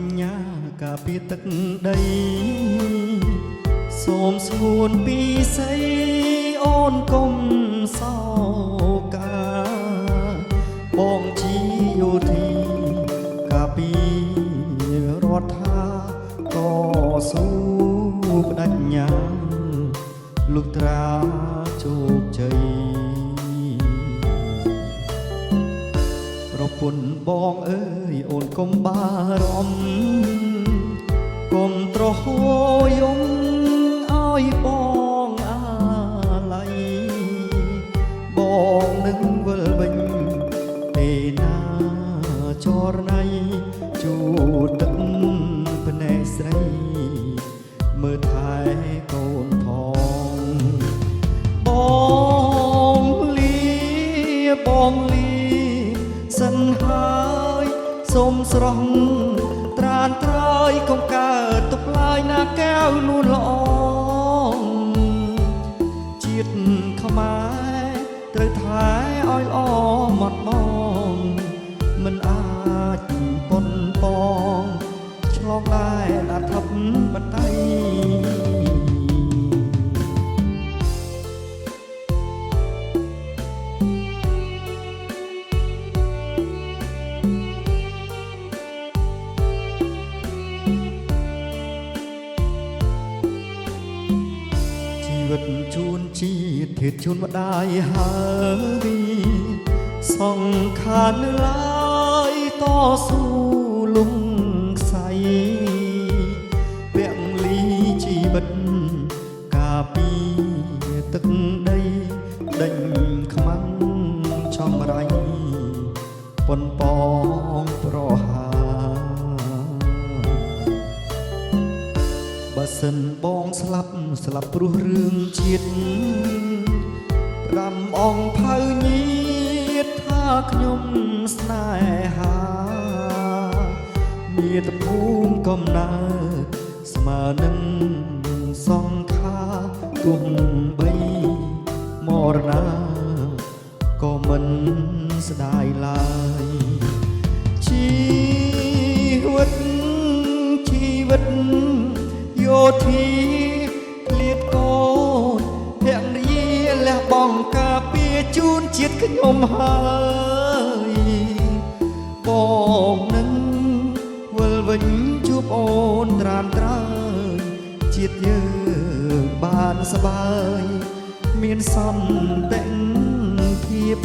ញ្ញាការពារទឹកដីសូមស្ងួនពីស័យអូនកុំសោកាបងជីយោធីការពាររដ្ឋាក៏ស៊ូបដិញ្ញាលុះត្រាជោគជ័យប្រពន្ធបងអើយអូនកុំបារម្ភកុំត្រហយំឲ្យបងអាឡ័យបងនឹងវិលវិញទេណាចរណៃជួទឹកភ្នែកស្រីមើលថែកូនផងបងលីសិនហើយសូមស្រស់ត្រានត្រើយកុំកើតទុកឡើយណាកែវនួនល្អជាតិខ្មែរត្រូវថែឲ្យល្អម៉ត់បងមិនអាចប៉ុនបងឆ្លងដែរដាត់ថប់បន្ទៃជូនជាតិធាតជូនម្ដាយហើយសង្ខារឡើយតស៊ូលំខ្សៃពាក់លីជីវិតការពីទឹកដីដេញខ្មាំងចំរៃប៉ុនបងប្រហាបើសិនបងស្លាប់ព្រោះរឿងជាតិ5អង្គផៅញៀតថាខ្ញុំស្នេហាមាតុភូមិកំណើតស្មើនឹងសង្ខាទោះបីមរណាក៏មិនស្ដាយឡើយជីវិតយោធីក្លៀតកូនភរិយាលះបង់ការពារជូនជាតិខ្ញុំហើយបងនឹងវិលវិញជួបអូនត្រានត្រើយជាតិយើងបានសប្បាយមានសន្តិភាព